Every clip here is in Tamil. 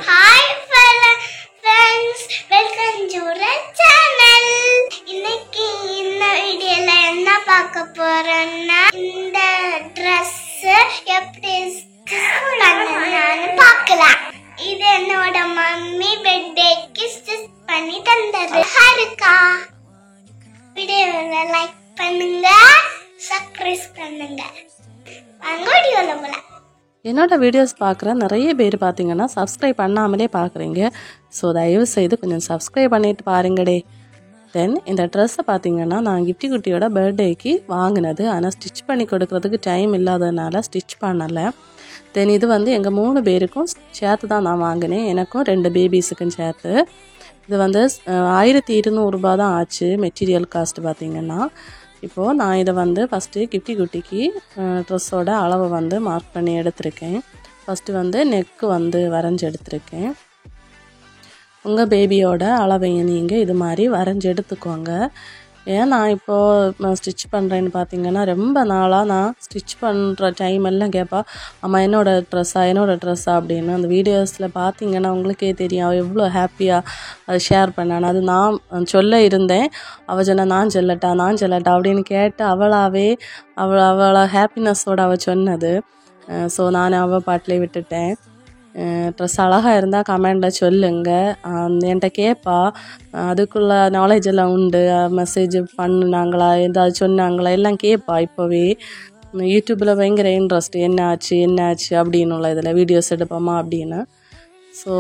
Hi friends, welcome to our channel. இன்னைக்கு இந்த வீடியோல என்ன பார்க்க போறோம்னா இந்த Dress எப்படி ஸ்டிச் பண்ணலாம்னு பார்க்கலாம். இது என்னோட மம்மி பர்த்டேக்கு ஸ்டிச் பண்ணி தந்தது. ஹரிகா வீடியோவை லைக் பண்ணுங்க, சப்ஸ்கிரைப் பண்ணுங்க. வாங்க வீடியோல போலாம். என்னோட வீடியோஸ் பார்க்குற நிறைய பேர் பார்த்தீங்கன்னா சப்ஸ்கிரைப் பண்ணாமலே பார்க்குறீங்க. ஸோ தயவு செய்து கொஞ்சம் சப்ஸ்கிரைப் பண்ணிட்டு பாருங்கடே. தென் இந்த ட்ரெஸ்ஸை பார்த்தீங்கன்னா நான் கிஃப்டி குட்டியோட பர்த்டேக்கு வாங்கினது. ஆனால் ஸ்டிச் பண்ணி கொடுக்கறதுக்கு டைம் இல்லாததுனால ஸ்டிச் பண்ணலை. தென் இது வந்து எங்கள் 3 பேருக்கும் சேர்த்து தான் நான் வாங்கினேன், எனக்கும் 2 பேபிஸுக்கும் சேர்த்து. இது வந்து 1200 ரூபா தான் ஆச்சு மெட்டீரியல் காஸ்ட் பார்த்தீங்கன்னா. இப்போது நான் இதை வந்து ஃபஸ்ட்டு கிஃப்டி குட்டிக்கு ட்ரெஸ்ஸோட அளவை வந்து மார்க் பண்ணி எடுத்திருக்கேன். ஃபஸ்ட்டு வந்து நெக்கு வந்து வரைஞ்சி எடுத்திருக்கேன். உங்கள் பேபியோட அளவையும் நீங்கள் இது மாதிரி வரைஞ்சி எடுத்துக்கோங்க. ஏன் நான் இப்போது ஸ்டிச் பண்ணுறேன்னு பார்த்தீங்கன்னா ரொம்ப நாளாக நான் ஸ்டிச் பண்ணுற டைம் எல்லாம் கேட்பா, அம்மா என்னோடய ட்ரெஸ்ஸா அப்படின்னு. அந்த வீடியோஸில் பார்த்தீங்கன்னா உங்களுக்கே தெரியும் அவள் எவ்வளோ ஹாப்பியாக அதை ஷேர் பண்ணான்னு. அது நான் சொல்ல இருந்தேன், அவள் சொன்ன நான் சொல்லட்டா அப்படின்னு கேட்டு அவளை ஹாப்பினஸோடு அவள் சொன்னது. ஸோ நான் அவள் பாட்டிலே விட்டுட்டேன். ட்ரெஸ் அழகாக இருந்தால் கமெண்டில் சொல்லுங்கள். என்கிட்ட கேட்பா, அதுக்குள்ளே நாலேஜ் எல்லாம் உண்டு, மெசேஜ் பண்ணினாங்களா, ஏதாவது சொன்னாங்களா எல்லாம் கேட்பா. இப்போவே யூடியூப்பில் பயங்கர இன்ட்ரெஸ்ட், என்ன ஆச்சு அப்படின்னு உள்ள இதில் வீடியோஸ் எடுப்போமா அப்படின்னு. ஸோ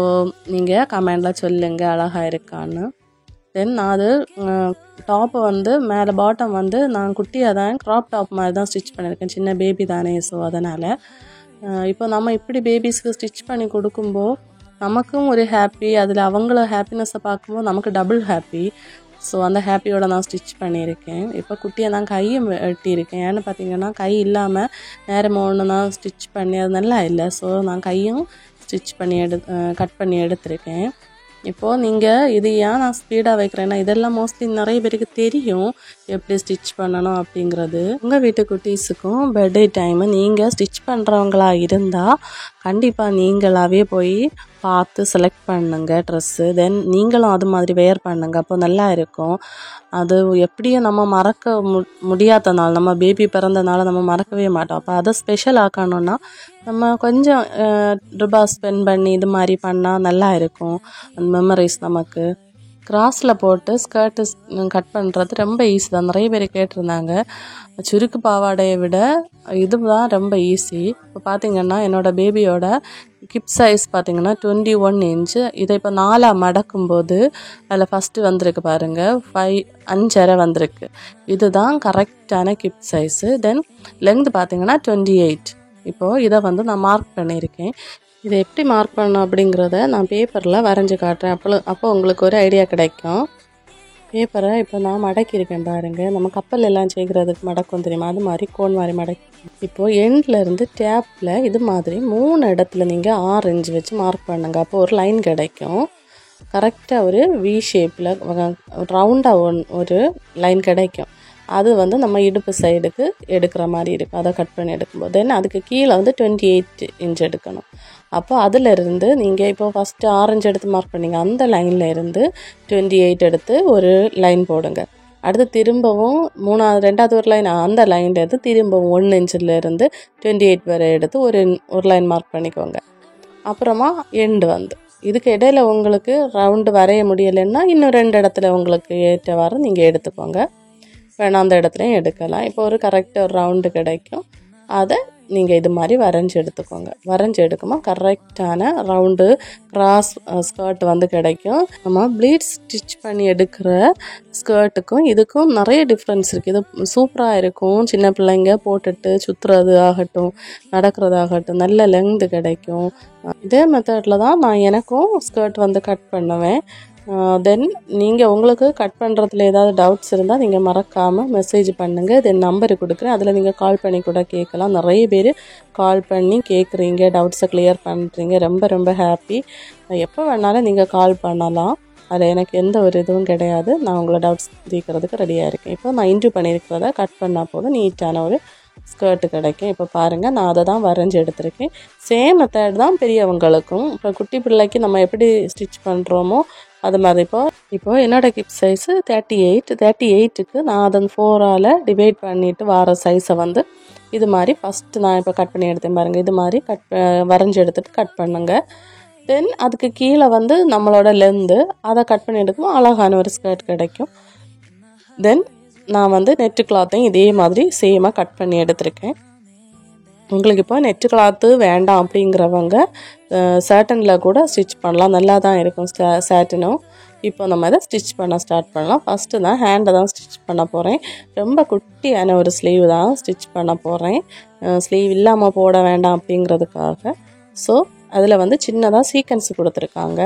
நீங்கள் கமெண்டில் சொல்லுங்கள் அழகாக இருக்கான்னு. தென் நான் அது டாப்பை வந்து மேலே பாட்டம் வந்து நான் குட்டியாக தான் க்ராப் டாப் மாதிரி தான் ஸ்டிச் பண்ணியிருக்கேன், சின்ன பேபி தானே. ஸோ அதனால் இப்போ நம்ம இப்படி பேபிஸ்க்கு ஸ்டிச் பண்ணி கொடுக்கும்போது நமக்கும் ஒரு ஹாப்பி, அதில் அவங்கள ஹாப்பினஸை பார்க்கும்போது நமக்கு டபுள் ஹாப்பி. ஸோ அந்த ஹாப்பியோடு நான் ஸ்டிச் பண்ணியிருக்கேன். இப்போ குட்டியை நான் கையும் வெட்டியிருக்கேன். ஏன்னு பார்த்தீங்கன்னா கை இல்லாமல் நேரமாக ஒன்று நான் ஸ்டிச் பண்ணி அது நல்லா இல்லை. ஸோ நான் கையும் ஸ்டிச் பண்ணி கட் பண்ணி எடுத்திருக்கேன். இப்போது நீங்கள் இது ஏன் நான் ஸ்பீடாக வைக்கிறேன்னா இதெல்லாம் மோஸ்ட்லி நிறைய பேருக்கு தெரியும் எப்படி ஸ்டிச் பண்ணணும் அப்படிங்கிறது. உங்கள் வீட்டு குட்டீஸுக்கும் பர்த்டே டைமு நீங்கள் ஸ்டிச் பண்ணுறவங்களா இருந்தால் கண்டிப்பாக நீங்களாகவே போய் பார்த்து செலக்ட் பண்ணுங்க ட்ரெஸ்ஸு. தென் நீங்களும் அது மாதிரி வேர் பண்ணுங்க, அப்போ நல்லா இருக்கும். அது எப்படியும் நம்ம மறக்க முடியாத நாள், நம்ம பேபி பிறந்தனால நம்ம மறக்கவே மாட்டோம். அப்போ அதை ஸ்பெஷல் ஆக்கணும்னா நம்ம கொஞ்சம் ரூபாய் ஸ்பெண்ட் பண்ணி இது மாதிரி பண்ணால் நல்லா இருக்கும். அந்த மெமரிஸ் நமக்கு. கிராஸில் போட்டு ஸ்கர்ட்டு கட் பண்ணுறது ரொம்ப ஈஸி தான். நிறைய பேர் கேட்டிருந்தாங்க. சுருக்கு பாவாடையை விட இது தான் ரொம்ப ஈஸி. இப்போ பார்த்திங்கன்னா என்னோடய பேபியோட கிப் சைஸ் பார்த்திங்கன்னா 21 இன்ச்சு. இதை இப்போ 4 மடக்கும்போது அதில் ஃபஸ்ட்டு வந்திருக்கு பாருங்கள், 5.5 வந்திருக்கு. இதுதான் கரெக்டான கிப் சைஸு. தென் லென்த் பார்த்திங்கன்னா 28. இப்போது இதை வந்து நான் மார்க் பண்ணியிருக்கேன். இதை எப்படி மார்க் பண்ணணும் அப்படிங்கிறத நான் பேப்பரில் வரைஞ்சி காட்டுறேன். அப்போ உங்களுக்கு ஒரு ஐடியா கிடைக்கும். பேப்பரை இப்போ நான் மடக்கியிருக்கேன் பாருங்கள். நம்ம கப்பல் எல்லாம் செய்கிறதுக்கு மடக்கும் தெரியுமா, அது மாதிரி கோன் மாதிரி மடக்கி. இப்போது எண்ட்லேருந்து டேப்பில் இது மாதிரி 3 இடத்துல நீங்கள் 6 இன்ச் வச்சு மார்க் பண்ணுங்கள். அப்போ ஒரு லைன் கிடைக்கும். கரெக்டாக ஒரு வி ஷேப்பில் ரவுண்டாக ஒரு லைன் கிடைக்கும். அது வந்து நம்ம இடுப்பு சைடுக்கு எடுக்கிற மாதிரி இருக்கும். அதை கட் பண்ணி எடுக்கும்போது தென் அதுக்கு கீழே வந்து 28 இன்ச் எடுக்கணும். அப்போ அதிலிருந்து நீங்கள் இப்போ ஃபஸ்ட்டு 6 இன்ச் எடுத்து மார்க் பண்ணிங்க, அந்த லைனில் இருந்து 28 எடுத்து ஒரு லைன் போடுங்க. அடுத்து திரும்பவும் 2வது ஒரு லைன், அந்த லைனில் எடுத்து திரும்பவும் 1 இன்ச்சிலேருந்து 28 வரை எடுத்து ஒரு லைன் மார்க் பண்ணிக்கோங்க. அப்புறமா எண்டு வந்து இதுக்கு இடையில உங்களுக்கு ரவுண்டு வரைய முடியலைன்னா இன்னும் 2 இடத்துல உங்களுக்கு ஏற்றவாறு நீங்கள் எடுத்துக்கோங்க. வேணாம் அந்த இடத்துலையும் எடுக்கலாம். இப்போ ஒரு கரெக்டாக ஒரு ரவுண்டு கிடைக்கும். அதை நீங்கள் இது மாதிரி வரைஞ்சி எடுத்துக்கோங்க. வரைஞ்சி எடுக்கும்போது கரெக்டான ரவுண்டு கிராஸ் ஸ்கர்ட் வந்து கிடைக்கும். நம்ம ப்ளீட் ஸ்டிச் பண்ணி எடுக்கிற ஸ்கர்ட்டுக்கும் இதுக்கும் நிறைய டிஃப்ரென்ஸ் இருக்குது. இது சூப்பராக இருக்கும். சின்ன பிள்ளைங்க போட்டுட்டு சுற்றுறது ஆகட்டும், நடக்கிறது ஆகட்டும், நல்ல லெங்க்து கிடைக்கும். இதே மெத்தடில் தான் நான் எனக்கும் ஸ்கர்ட் வந்து கட் பண்ணுவேன். தென் நீங்கள் உங்களுக்கு கட் பண்ணுறதுல ஏதாவது டவுட்ஸ் இருந்தால் நீங்கள் மறக்காமல் மெசேஜ் பண்ணுங்கள். தென் நம்பரு கொடுக்குறேன், அதில் நீங்கள் கால் பண்ணி கூட கேட்கலாம். நிறைய பேர் கால் பண்ணி கேட்குறீங்க, டவுட்ஸை கிளியர் பண்ணுறீங்க. ரொம்ப ரொம்ப ஹாப்பி. எப்போ வேணாலும் நீங்கள் கால் பண்ணலாம், அதில் எனக்கு எந்த ஒரு இதுவும் கிடையாது. நான் உங்களை டவுட்ஸ் தீர்க்கிறதுக்கு ரெடியாக இருக்கேன். இப்போ நான் இன்ட்ரிவ் பண்ணியிருக்கிறத கட் பண்ணால் போதும், நீட்டான ஒரு ஸ்கர்ட்டு கிடைக்கும். இப்போ பாருங்கள், நான் அதை தான் வரைஞ்சி எடுத்திருக்கேன். சேம் மெத்தட் தான் பெரியவங்களுக்கும். இப்போ குட்டி பிள்ளைக்கு நம்ம எப்படி ஸ்டிச் பண்ணுறோமோ அது மாதிரி. இப்போது என்னோடய ஹிப் சைஸு 38க்கு நான் அதன் 4ஆல் டிவைட் பண்ணிவிட்டு வர சைஸை வந்து இது மாதிரி ஃபஸ்ட்டு நான் இப்போ கட் பண்ணி எடுத்தேன் பாருங்கள். இது மாதிரி வரைஞ்சி எடுத்துகிட்டு கட் பண்ணுங்க. தென் அதுக்கு கீழே வந்து நம்மளோட லென்த்து அதை கட் பண்ணி எடுக்கும்போது அழகான ஒரு ஸ்கர்ட் கிடைக்கும். தென் நான் வந்து நெட்டு கிளாத்தையும் இதே மாதிரி சேமாக கட் பண்ணி எடுத்திருக்கேன். உங்களுக்கு இப்போ நெட்டு கிளாத்து வேண்டாம் அப்படிங்கிறவங்க சேட்டனில் கூட ஸ்டிச் பண்ணலாம், நல்லா தான் இருக்கும் சேட்டனும். இப்போ நம்ம அதை ஸ்டிச் பண்ண ஸ்டார்ட் பண்ணலாம். ஃபஸ்ட்டு நான் ஹேண்டை தான் ஸ்டிச் பண்ண போகிறேன். ரொம்ப குட்டியான ஒரு ஸ்லீவ் தான் ஸ்டிச் பண்ண போகிறேன். ஸ்லீவ் இல்லாமல் போட வேண்டாம் அப்படிங்கிறதுக்காக. ஸோ அதில் வந்து சின்னதாக சீக்வென்ஸ் கொடுத்துருக்காங்க.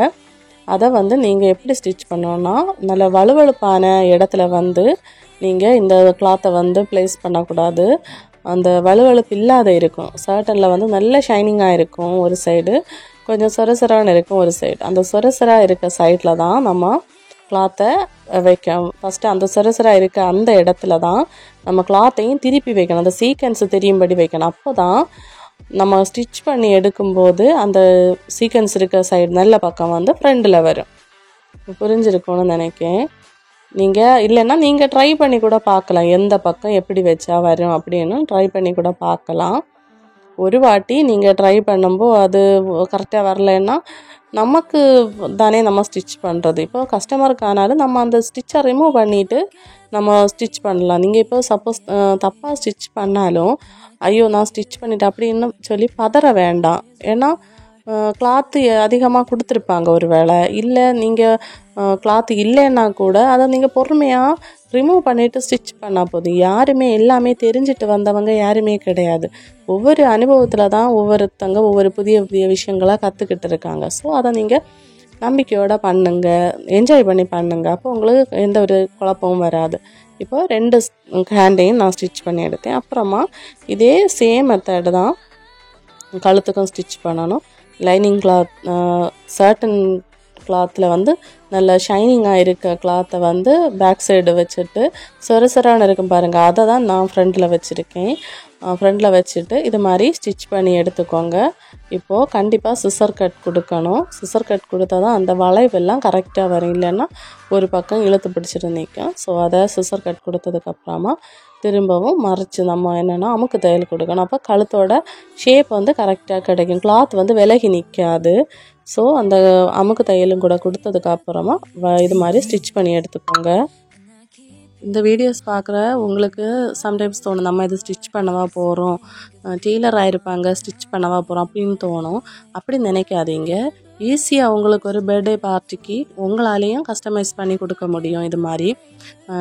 அதை வந்து நீங்கள் எப்படி ஸ்டிச் பண்ணோன்னா, நல்ல வலுவழுப்பான இடத்துல வந்து நீங்கள் இந்த கிளாத்தை வந்து ப்ளேஸ் பண்ணக்கூடாது. அந்த வலுவழுப்பு இல்லாத இருக்கும். சர்ட்டனில் வந்து நல்ல ஷைனிங்காக இருக்கும் ஒரு சைடு, கொஞ்சம் சொரசரான்னு இருக்கும் ஒரு சைடு. அந்த சொரசராக இருக்க சைடில் தான் நம்ம கிளாத்தை வைக்கணும். ஃபஸ்ட்டு அந்த சொரசராக இருக்க அந்த இடத்துல தான் நம்ம கிளாத்தையும் திருப்பி வைக்கணும். அந்த சீக்வென்ஸு தெரியும்படி வைக்கணும். அப்போ தான் நம்ம ஸ்டிச் பண்ணி எடுக்கும்போது அந்த சீக்வென்ஸ் இருக்க சைடு நல்ல பக்கம் வந்து ஃப்ரண்டில் வரும். புரிஞ்சிருக்கும்னு நினைக்கிறேன். நீங்கள் இல்லைன்னா நீங்கள் ட்ரை பண்ணி கூட பார்க்கலாம், எந்த பக்கம் எப்படி வச்சா வரும் அப்படின்னு ட்ரை பண்ணி கூட பார்க்கலாம். ஒரு வாட்டி நீங்கள் ட்ரை பண்ணும்போது அது கரெக்டாக வரலைன்னா நமக்கு தானே நம்ம ஸ்டிச் பண்ணுறது. இப்போ கஸ்டமருக்கானாலும் நம்ம அந்த ஸ்டிச்சை ரிமூவ் பண்ணிவிட்டு நம்ம ஸ்டிச் பண்ணலாம். நீங்கள் இப்போ சப்போஸ் தப்பாக ஸ்டிச் பண்ணாலும் ஐயோ நான் ஸ்டிச் பண்ணிட்டேன் அப்படின்னு சொல்லி பதற வேண்டாம். ஏன்னா கிளாத்து அதிகமாக கொடுத்துருப்பாங்க ஒரு வேளை, இல்லை நீங்கள் கிளாத்து இல்லைன்னா கூட அதை நீங்கள் பொறுமையாக ரிமூவ் பண்ணிவிட்டு ஸ்டிச் பண்ணால் போதும். யாருமே எல்லாமே தெரிஞ்சுட்டு வந்தவங்க யாருமே கிடையாது. ஒவ்வொரு அனுபவத்தில் தான் ஒவ்வொருத்தங்க ஒவ்வொரு புதிய புதிய விஷயங்களாக கற்றுக்கிட்டு இருக்காங்க. ஸோ அதை நீங்கள் நம்பிக்கையோடு பண்ணுங்க, என்ஜாய் பண்ணி பண்ணுங்க. அப்போ உங்களுக்கு எந்த ஒரு குழப்பமும் வராது. இப்போ 2 ஹேண்டையும் நான் ஸ்டிச் பண்ணி எடுத்தேன். அப்புறமா இதே சேம் மெத்தடு தான் கழுத்துக்கும் ஸ்டிச் பண்ணணும். லைனிங் கிளாத் சர்டன் கிளாத்தில் வந்து நல்ல ஷைனிங்காக இருக்க கிளாத்தை வந்து பேக் சைடு வச்சுட்டு சொரசரான இருக்கும் பாருங்கள், அதை தான் நான் ஃப்ரண்டில் வச்சுருக்கேன். ஃப்ரண்டில் வச்சுட்டு இது மாதிரி ஸ்டிச் பண்ணி எடுத்துக்கோங்க. இப்போது கண்டிப்பாக சிசர் கட் கொடுக்கணும். சிசர் கட் கொடுத்தா தான் அந்த வளைவெல்லாம் கரெக்டாக வரும், இல்லைன்னா ஒரு பக்கம் இழுத்து பிடிச்சிட்டு நிற்கும். ஸோ அதை சிசர் கட் கொடுத்ததுக்கப்புறமா திரும்பவும் மறைச்சி நம்ம என்னென்னா அமுக்கு தையல் கொடுக்கணும். அப்போ கழுத்தோட ஷேப் வந்து கரெக்டாக கிடைக்கும், கிளாத் வந்து விலகி நிற்காது. ஸோ அந்த அமுக்கு தையலும் கூட கொடுத்ததுக்கப்புறமா இது மாதிரி ஸ்டிச் பண்ணி எடுத்துக்கோங்க. இந்த வீடியோஸ் பார்க்குற உங்களுக்கு சம்டைம்ஸ் தோணும், நம்ம இது ஸ்டிச் பண்ணவா போகிறோம், டெய்லர் ஆகிருப்பாங்க ஸ்டிச் பண்ணவா போகிறோம் அப்படின்னு தோணும். அப்படி நினைக்காதீங்க. ஈஸியாக உங்களுக்கு ஒரு பர்த்டே பார்ட்டிக்கு உங்களாலேயும் கஸ்டமைஸ் பண்ணி கொடுக்க முடியும். இது மாதிரி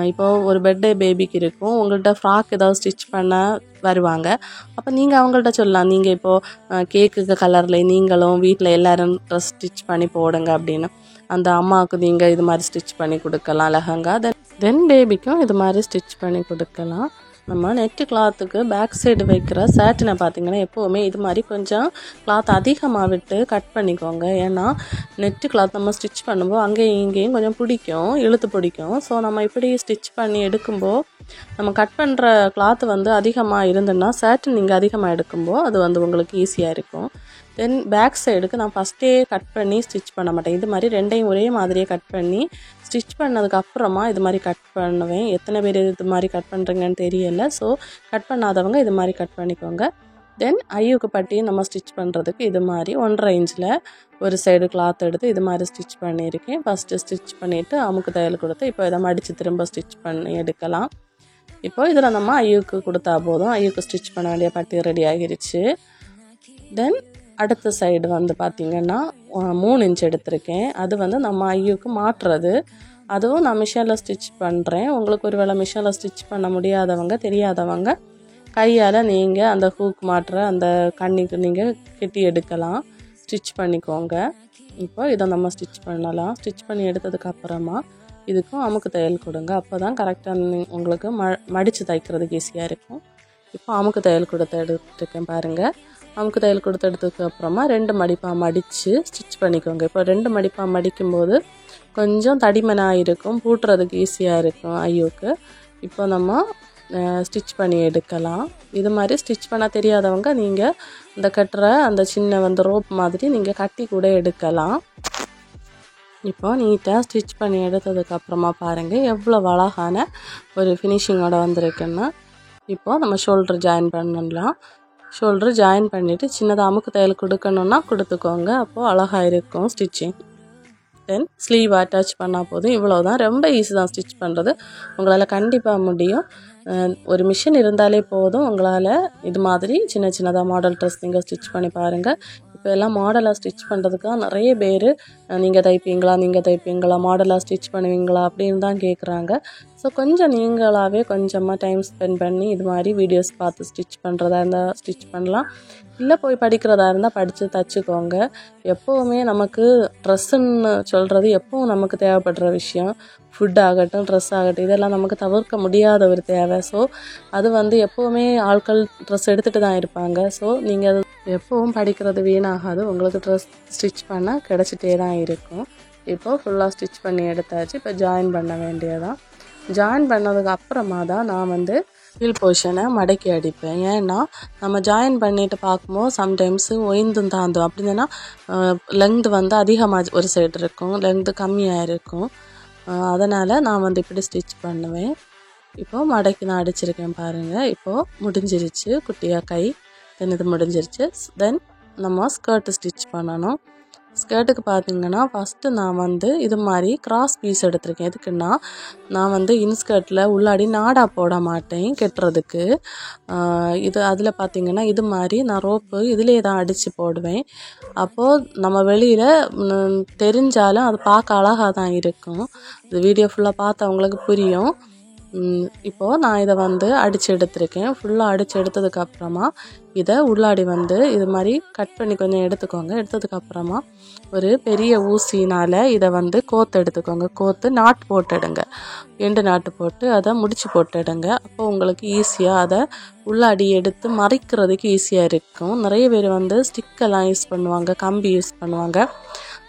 இப்போது ஒரு பர்த்டே பேபிக்கு இருக்கும், உங்கள்கிட்ட ஃப்ராக் ஏதாவது ஸ்டிச் பண்ண வருவாங்க. அப்போ நீங்கள் அவங்கள்ட்ட சொல்லலாம், நீங்கள் இப்போது கேக்குக்கு கலரில் நீங்களும் வீட்டில் எல்லோரும் ட்ரெஸ் ஸ்டிச் பண்ணி போடுங்க அப்படின்னு. அந்த அம்மாவுக்கு நீங்கள் இது மாதிரி ஸ்டிச் பண்ணி கொடுக்கலாம் லெஹங்கா. தென் பேபிக்கும் இது மாதிரி ஸ்டிச் பண்ணி கொடுக்கலாம். நம்ம நெட்டு கிளாத்துக்கு பேக் சைடு வைக்கிற சேட்டினை பார்த்திங்கன்னா எப்போவுமே இது மாதிரி கொஞ்சம் கிளாத் அதிகமாக விட்டு கட் பண்ணிக்கோங்க. ஏன்னா நெட்டு கிளாத் நம்ம ஸ்டிச் பண்ணும்போது அங்கேயும் இங்கேயும் கொஞ்சம் பிடிக்கும், இழுத்து பிடிக்கும். ஸோ நம்ம இப்படி ஸ்டிச் பண்ணி எடுக்கும்போது நம்ம கட் பண்ணுற கிளாத்து வந்து அதிகமாக இருந்துன்னா சேட்டின் நீங்கள் அதிகமாக எடுக்கும்போது அது வந்து உங்களுக்கு ஈஸியாக இருக்கும். தென் பேக் சைடுக்கு நான் ஃபஸ்ட்டே கட் பண்ணி ஸ்டிச் பண்ண மாட்டேன். இது மாதிரி ரெண்டையும் ஒரே மாதிரியே கட் பண்ணி ஸ்டிச் பண்ணதுக்கப்புறமா இது மாதிரி கட் பண்ணுவேன். எத்தனை பேர் இது மாதிரி கட் பண்ணுறீங்கன்னு தெரியலை. ஸோ கட் பண்ணாதவங்க இது மாதிரி கட் பண்ணிக்கோங்க. தென் ஐயுக்கு பட்டியும் நம்ம ஸ்டிச் பண்ணுறதுக்கு இது மாதிரி 1.5 இன்ச்சில் ஒரு சைடு கிளாத் எடுத்து இது மாதிரி ஸ்டிச் பண்ணியிருக்கேன். ஃபஸ்ட்டு ஸ்டிச் பண்ணிவிட்டு அமுக்கு தையல் கொடுத்து இப்போ இதை மடித்து திரும்ப ஸ்டிச் பண்ணி எடுக்கலாம். இப்போ இதில் நம்ம ஐயுக்கு கொடுத்தா போதும். ஐயுக்கு ஸ்டிச் பண்ண வேண்டிய பட்டி ரெடி ஆகிருச்சு. தென் அடுத்த சைடு வந்து பார்த்திங்கன்னா 3 இன்ச் எடுத்திருக்கேன். அது வந்து நம்ம ஐயுக்கு மாட்டுறது. அதுவும் நான் மிஷினில் ஸ்டிச் பண்ணுறேன். உங்களுக்கு ஒரு வேளை மிஷினில் ஸ்டிச் பண்ண முடியாதவங்க தெரியாதவங்க கையால் நீங்கள் அந்த ஹூக் மாட்டுற அந்த கண்ணிக்கு நீங்கள் கெட்டி எடுக்கலாம், ஸ்டிச் பண்ணிக்கோங்க. இப்போ இதை நம்ம ஸ்டிச் பண்ணலாம். ஸ்டிச் பண்ணி எடுத்ததுக்கப்புறமா இதுக்கும் அமுக்கு தையல் கொடுங்க. அப்போ தான் கரெக்டாக உங்களுக்கு மடித்து தைக்கிறதுக்கு ஈஸியாக இருக்கும். இப்போ அமுக்கு தையல் கொடுத்து எடுத்துருக்கேன் பாருங்கள். அமுக்கு தையல் கொடுத்து எடுத்ததுக்கப்புறமா 2 மடிப்பாக மடித்து ஸ்டிச் பண்ணிக்கோங்க. இப்போ 2 மடிப்பாக மடிக்கும்போது கொஞ்சம் தடிமனாக இருக்கும், பூட்டுறதுக்கு ஈஸியாக இருக்கும் ஐயோக்கு. இப்போ நம்ம ஸ்டிச் பண்ணி எடுக்கலாம். இது மாதிரி ஸ்டிச் பண்ண தெரியாதவங்க நீங்கள் இந்த கட்டுற அந்த சின்ன வந்து ரோப் மாதிரி நீங்கள் கட்டி கூட எடுக்கலாம். இப்போ நீட்டாக ஸ்டிச் பண்ணி எடுத்ததுக்கப்புறமா பாருங்கள் எவ்வளோ அழகான ஒரு ஃபினிஷிங்கோட வந்திருக்குன்னு. இப்போது நம்ம ஷோல்டர் ஜாயின் பண்ணலாம். ஷோல்டர் ஜாயின் பண்ணிவிட்டு சின்னதாக அமுக்கு தையல் கொடுக்கணுன்னா கொடுத்துக்கோங்க. அப்போது அழகாக இருக்கும் ஸ்டிச்சிங். தென் ஸ்லீவ் அட்டாச் பண்ணால் போதும். இவ்வளோ தான், ரொம்ப ஈஸி தான் ஸ்டிச் பண்ணுறது. உங்களால் கண்டிப்பாக முடியும். ஒரு மிஷின் இருந்தாலே போதும். உங்களால் இது மாதிரி சின்ன சின்னதாக மாடல் ட்ரெஸ் நீங்கள் ஸ்டிச் பண்ணி பாருங்கள். இப்போ எல்லாம் மாடலாக ஸ்டிச் பண்ணுறதுக்காக நிறைய பேர் நீங்கள் தைப்பீங்களா மாடலாக ஸ்டிச் பண்ணுவீங்களா அப்படின்னு தான் கேட்குறாங்க. ஸோ கொஞ்சம் நீங்களாகவே கொஞ்சமாக டைம் ஸ்பெண்ட் பண்ணி இது மாதிரி வீடியோஸ் பார்த்து ஸ்டிச் பண்ணுறதா இருந்தால் ஸ்டிச் பண்ணலாம். இல்லை போய் படிக்கிறதா இருந்தால் படித்து தைச்சிக்கோங்க. எப்போவுமே நமக்கு ட்ரெஸ்ஸுன்னு சொல்கிறது எப்போவும் நமக்கு தேவைப்படுற விஷயம். ஃபுட் ஆகட்டும், ட்ரெஸ் ஆகட்டும், இதெல்லாம் நமக்கு தவிர்க்க முடியாத ஒரு தேவை. ஸோ அது வந்து எப்போவுமே ஆட்கள் ட்ரெஸ் எடுத்துகிட்டு தான் இருப்பாங்க. ஸோ நீங்கள் அது எப்போவும் படிக்கிறது வீணாகாது. உங்களுக்கு ட்ரெஸ் ஸ்டிச் பண்ண கிடச்சிட்டே தான் இருக்கும். இப்போது ஃபுல்லாக ஸ்டிச் பண்ணி எடுத்தாச்சு. இப்போ ஜாயின் பண்ண வேண்டியதான். ஜாயின் பண்ணதுக்கு அப்புறமா தான் நான் வந்து கீழ் போர்ஷனை மடக்கி அடிப்பேன். ஏன்னா நம்ம ஜாயின் பண்ணிட்டு பார்க்கும்போது சம்டைம்ஸு ஒய்ந்தும் தாந்தும் அப்படின்னா லெங்க்து வந்து அதிகமாக ஒரு சைடு இருக்கும், லெங்க்து கம்மியாக இருக்கும். அதனால் நான் வந்து இப்படி ஸ்டிச் பண்ணுவேன். இப்போது மடக்கி நான் அடிச்சிருக்கேன் பாருங்கள். இப்போது முடிஞ்சிருச்சு குட்டியாக கை. தென் இது முடிஞ்சிருச்சு. தென் நம்ம ஸ்கர்ட்டு ஸ்டிச் பண்ணணும். ஸ்கர்ட்டுக்கு பார்த்திங்கன்னா ஃபஸ்ட்டு நான் வந்து இது மாதிரி கிராஸ் பீஸ் எடுத்திருக்கேன். எதுக்குன்னா நான் வந்து இன்ஸ்கர்ட்டில் உள்ளாடி நாடா போட மாட்டேன் கெட்டுறதுக்கு. இது அதில் பார்த்திங்கன்னா இது மாதிரி நான் ரோப்பு இதிலே தான் அடித்து போடுவேன். அப்போது நம்ம வெளியில் தெரிஞ்சாலும் அது பார்க்க அழகாக தான் இருக்கும். இது வீடியோ ஃபுல்லாக பார்த்தவங்களுக்கு புரியும். இப்போது நான் இதை வந்து அடித்து எடுத்திருக்கேன். ஃபுல்லாக அடித்து எடுத்ததுக்கப்புறமா இதை உள்ளாடி வந்து இது மாதிரி கட் பண்ணி கொஞ்சம் எடுத்துக்கோங்க. எடுத்ததுக்கப்புறமா ஒரு பெரிய ஊசினால் இதை வந்து கோத்து எடுத்துக்கோங்க. கோத்து நாட்டு போட்டுடுங்க. எண்டு நாட்டு போட்டு அதை முடிச்சு போட்டுடுங்க. அப்போ உங்களுக்கு ஈஸியாக அதை உள்ளாடி எடுத்து மறைக்கிறதுக்கு ஈஸியாக இருக்கும். நிறைய பேர் வந்து ஸ்டிக்கெல்லாம் யூஸ் பண்ணுவாங்க, கம்பி யூஸ் பண்ணுவாங்க.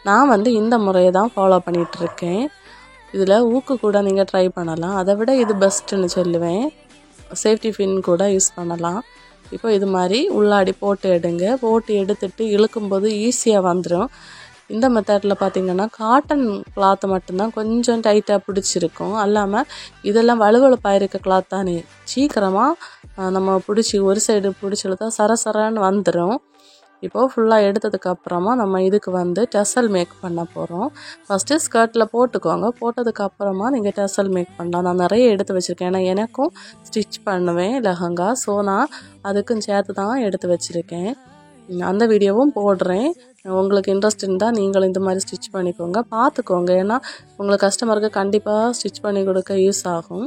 நான் வந்து இந்த முறையை தான் ஃபாலோ பண்ணிகிட்ருக்கேன். இதில் ஊக்கு கூட நீங்கள் ட்ரை பண்ணலாம். அதை விட இது பெஸ்ட்டுன்னு சொல்லுவேன். சேஃப்டி ஃபின் கூட யூஸ் பண்ணலாம். இப்போ இது மாதிரி உள்ளாடி போட்டு எடுங்க. போட்டு எடுத்துட்டு இழுக்கும்போது ஈஸியாக வந்துடும். இந்த மெத்தடில் பார்த்திங்கன்னா காட்டன் கிளாத்து மட்டும்தான் கொஞ்சம் டைட்டாக பிடிச்சிருக்கும். அல்லாமல் இதெல்லாம் வலுவழுப்பாக இருக்க கிளாத் தானே சீக்கிரமாக நம்ம பிடிச்சி ஒரு சைடு பிடிச்சிழுத்தா சரசரன்னு வந்துடும். இப்போது ஃபுல்லாக எடுத்ததுக்கப்புறமா நம்ம இதுக்கு வந்து டெசல் மேக் பண்ண போகிறோம். ஃபஸ்ட்டு ஸ்கர்ட்டில் போட்டுக்கோங்க. போட்டதுக்கப்புறமா நீங்கள் டெசல் மேக் பண்ணலாம். நான் நிறைய எடுத்து வச்சுருக்கேன். ஏன்னா எனக்கும் ஸ்டிச் பண்ணுவேன் லெஹங்கா. ஸோ நான் அதுக்கும் சேர்த்து தான் எடுத்து வச்சுருக்கேன். அந்த வீடியோவும் போடுறேன். உங்களுக்கு இன்ட்ரெஸ்ட் இருந்தால் நீங்களும் இந்த மாதிரி ஸ்டிச் பண்ணிக்கோங்க, பார்த்துக்கோங்க. ஏன்னா உங்களுக்கு கஸ்டமருக்கு கண்டிப்பாக ஸ்டிச் பண்ணி கொடுக்க யூஸ் ஆகும்.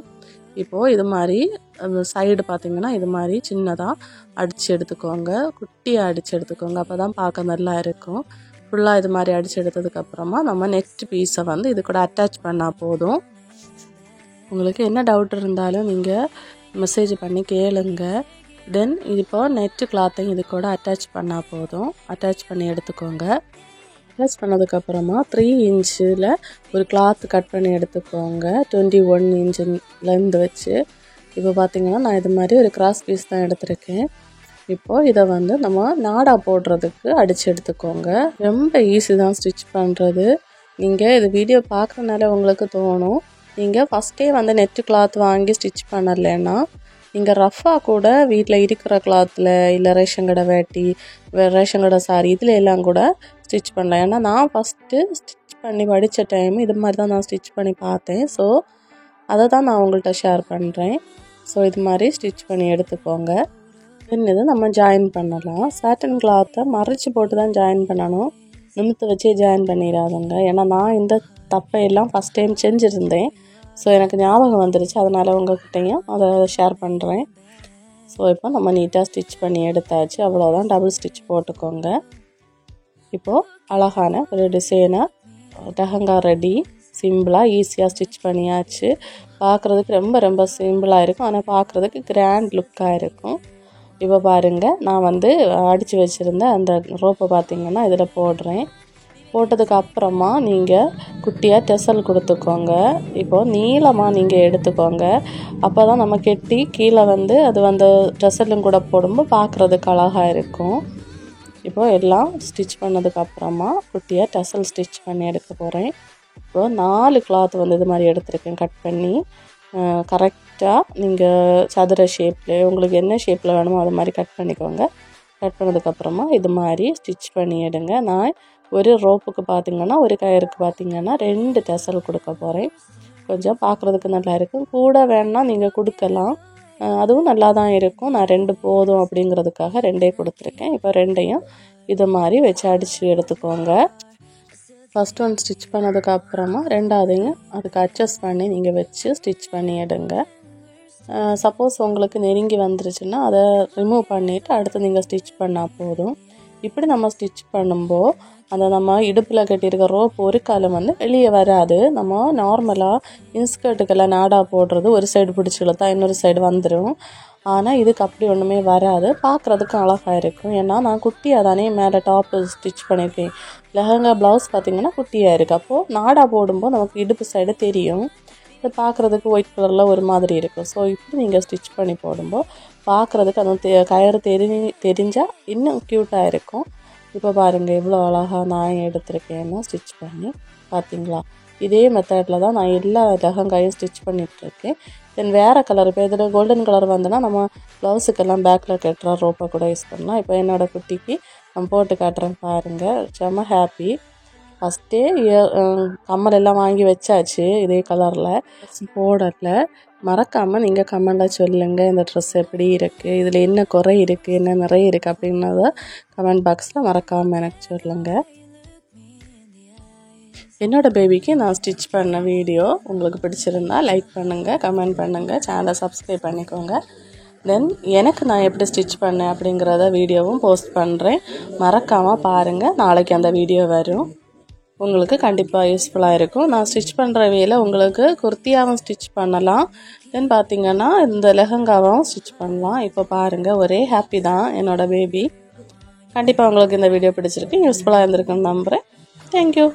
இப்போது இது மாதிரி அந்த சைடு பார்த்திங்கன்னா இது மாதிரி சின்னதாக அடித்து எடுத்துக்கோங்க. குட்டியாக அடித்து எடுத்துக்கோங்க. அப்போ தான் பார்க்க நல்லா இருக்கும். ஃபுல்லாக இது மாதிரி அடித்து எடுத்ததுக்கப்புறமா நம்ம நெக்ஸ்ட் பீஸை வந்து இது கூட அட்டாச் பண்ணால் போதும். உங்களுக்கு என்ன டவுட் இருந்தாலும் நீங்கள் மெசேஜ் பண்ணி கேளுங்க. தென் இப்போ நெட்டு கிளாத்தையும் இது கூட அட்டாச் பண்ணால் போதும். அட்டாச் பண்ணி எடுத்துக்கோங்க. அட்டாச் பண்ணதுக்கப்புறமா 3 இன்ச்சில் ஒரு கிளாத் கட் பண்ணி எடுத்துக்கோங்க. 21 இன்ச்சு லென்த் வச்சு. இப்போ பார்த்திங்கன்னா நான் இது மாதிரி ஒரு கிராஸ் பீஸ் தான் எடுத்திருக்கேன். இப்போது இதை வந்து நம்ம நாடா போடுறதுக்கு அடித்து எடுத்துக்கோங்க. ரொம்ப ஈஸி தான் ஸ்டிச் பண்ணுறது. நீங்கள் இது வீடியோ பார்க்குறதுனால உங்களுக்கு தோணும் நீங்கள் ஃபஸ்ட்டே வந்து நெட்டு கிளாத் வாங்கி ஸ்டிச் பண்ணலைன்னா நீங்கள் ரஃபாக கூட வீட்டில் இருக்கிற கிளாத்தில் இல்லை ரேஷன் கடை வேட்டி, ரேஷன் கடை சாரி இதில் எல்லாம் கூட ஸ்டிச் பண்ணலாம். ஏன்னா நான் ஃபஸ்ட்டு ஸ்டிச் பண்ணி படித்த டைம் இது மாதிரி தான் நான் ஸ்டிச் பண்ணி பார்த்தேன். ஸோ அதை தான் நான் உங்கள்கிட்ட ஷேர் பண்ணுறேன். ஸோ இது மாதிரி ஸ்டிச் பண்ணி எடுத்துக்கோங்க. தென் இதை நம்ம ஜாயின் பண்ணலாம். சாட்டன் கிளாத்தை மறைச்சி போட்டு தான் ஜாயின் பண்ணணும். நிமித்து வச்சே ஜாயின் பண்ணிடாதுங்க. ஏன்னா நான் இந்த தப்பையெல்லாம் ஃபஸ்ட் டைம் செஞ்சுருந்தேன். ஸோ எனக்கு ஞாபகம் வந்துருச்சு. அதனால் உங்கள்கிட்டையும் அதை ஷேர் பண்ணுறேன். ஸோ இப்போ நம்ம நீட்டாக ஸ்டிச் பண்ணி எடுத்தாச்சு. அவ்வளோதான். டபுள் ஸ்டிச் போட்டுக்கோங்க. இப்போது அழகான ஒரு டிசைனர் லெஹங்கா ரெடி. சிம்பிளாக ஈஸியாக ஸ்டிச் பண்ணியாச்சு. பார்க்குறதுக்கு ரொம்ப ரொம்ப சிம்பிளாக இருக்கும். ஆனால் பார்க்குறதுக்கு கிராண்ட் லுக்காக இருக்கும். இப்போ பாருங்கள், நான் வந்து அடித்து வச்சுருந்த அந்த ரோப்பை பார்த்திங்கன்னா இதில் போடுறேன். போட்டதுக்கு அப்புறமா நீங்கள் குட்டியாக டெசல் கொடுத்துக்கோங்க. இப்போது நீளமாக நீங்கள் எடுத்துக்கோங்க. அப்போ தான் நம்ம கெட்டி கீழே வந்து அது வந்து டெசலும் கூட போடும்போது பார்க்குறதுக்கு அழகாக இருக்கும். இப்போது எல்லாம் ஸ்டிச் பண்ணதுக்கப்புறமா குட்டியாக டெசல் ஸ்டிச் பண்ணி எடுக்க போகிறேன். இப்போது 4 கிளாத் வந்து இது மாதிரி எடுத்துருக்கேன் கட் பண்ணி. கரெக்டாக நீங்கள் சதுர ஷேப்பில் உங்களுக்கு என்ன ஷேப்பில் வேணுமோ அது மாதிரி கட் பண்ணிக்கோங்க. கட் பண்ணதுக்கப்புறமா இது மாதிரி ஸ்டிச் பண்ணி எடுங்க. நான் ஒரு ரோப்புக்கு பார்த்திங்கன்னா ஒரு கயிறுக்கு பார்த்திங்கன்னா 2 டெசல் கொடுக்க போகிறேன். கொஞ்சம் பார்க்குறதுக்கு நல்லா இருக்கும். கூட வேணால் நீங்கள் கொடுக்கலாம், அதுவும் நல்லா தான் இருக்கும். நான் 2 போதும் அப்படிங்கிறதுக்காக 2 கொடுத்துருக்கேன். இப்போ 2ஐயும் இது மாதிரி வச்சு அடித்து எடுத்துக்கோங்க. ஃபஸ்ட் ஒன் ஸ்டிச் பண்ணதுக்கப்புறமா 2ஆவதையும் அதுக்கு அட்ஜஸ்ட் பண்ணி நீங்கள் வச்சு ஸ்டிச் பண்ணி எடுங்க. சப்போஸ் உங்களுக்கு நெருங்கி வந்துருச்சுன்னா அதை ரிமூவ் பண்ணிவிட்டு அடுத்து நீங்கள் ஸ்டிச் பண்ணால் போதும். இப்படி நம்ம ஸ்டிச் பண்ணும்போது அந்த நம்ம இடுப்பில் கட்டியிருக்க ரோப் ஒரு காலம் வந்து வெளியே வராது. நம்ம நார்மலாக இன்ஸ்கர்ட்டுக்கெல்லாம் நாடா போடுறது ஒரு சைடு பிடிச்சி இழுத்தா இன்னொரு சைடு வந்துடும். ஆனால் இதுக்கு அப்படி ஒன்றுமே வராது, பார்க்குறதுக்கும் அழகாக இருக்கும். ஏன்னா நான் குட்டியாக தானே மேலே டாப்பு ஸ்டிச் பண்ணியிருக்கேன். லெஹங்கா ப்ளவுஸ் பார்த்திங்கன்னா குட்டியாக இருக்குது. அப்போது நாடா போடும்போது நமக்கு இடுப்பு சைடு தெரியும். இது பார்க்குறதுக்கு ஒயிட் கலரில் ஒரு மாதிரி இருக்கும். ஸோ இப்படி நீங்கள் ஸ்டிச் பண்ணி போடும்போது பார்க்குறதுக்கு அந்த கயிறு தெரிஞ்சால் இன்னும் க்யூட்டாக இருக்கும். இப்போ பாருங்கள் எவ்வளோ அழகாக நான் எடுத்திருக்கேன்னா ஸ்டிச் பண்ணி பார்த்தீங்களா. இதே மெத்தடில் தான் நான் எல்லா லெஹங்காயும் ஸ்டிச் பண்ணிகிட்ருக்கேன். தென் வேறு கலர் இப்போ இதில் கோல்டன் கலர் வந்தோன்னா நம்ம ப்ளவுஸுக்கெல்லாம் பேக்கில் கட்டுற ரோப்பை கூட யூஸ் பண்ணலாம். இப்போ என்னோடய குட்டிக்கு நான் போட்டு காட்டுறேன் பாருங்கள். செம்ம ஹாப்பி. ஃபஸ்ட்டே கம்மல் எல்லாம் வாங்கி வச்சாச்சு இதே கலரில் போடலை. மறக்காமல் நீங்கள் கமெண்டில் சொல்லுங்கள் இந்த ட்ரெஸ் எப்படி இருக்குது, இதில் என்ன குறை இருக்குது என்ன நிறைய இருக்குது அப்படின்னத கமெண்ட் பாக்ஸில் மறக்காமல் எனக்கு சொல்லுங்கள். என்னோடய பேபிக்கு நான் ஸ்டிச் பண்ண வீடியோ உங்களுக்கு பிடிச்சிருந்தா லைக் பண்ணுங்கள், கமெண்ட் பண்ணுங்கள், சேனலை சப்ஸ்கிரைப் பண்ணிக்கோங்க. தென் எனக்கு நான் எப்படி ஸ்டிச் பண்ணேன் அப்படிங்கிறத வீடியோவும் போஸ்ட் பண்ணுறேன். மறக்காமல் பாருங்கள். நாளைக்கு அந்த வீடியோ வரும், உங்களுக்கு கண்டிப்பாக யூஸ்ஃபுல்லாக இருக்கும். நான் ஸ்டிச் பண்ணுற வேலை உங்களுக்கு குர்த்தியாகவும் ஸ்டிச் பண்ணலாம். தென் பார்த்திங்கன்னா இந்த லெஹங்காவும் ஸ்டிச் பண்ணலாம். இப்போ பாருங்கள் ஒரே ஹாப்பி தான் என்னோடய பேபி. கண்டிப்பாக உங்களுக்கு இந்த வீடியோ பிடிச்சிருக்கு, யூஸ்ஃபுல்லாக இருந்திருக்குன்னு நம்புகிறேன். தேங்க்யூ.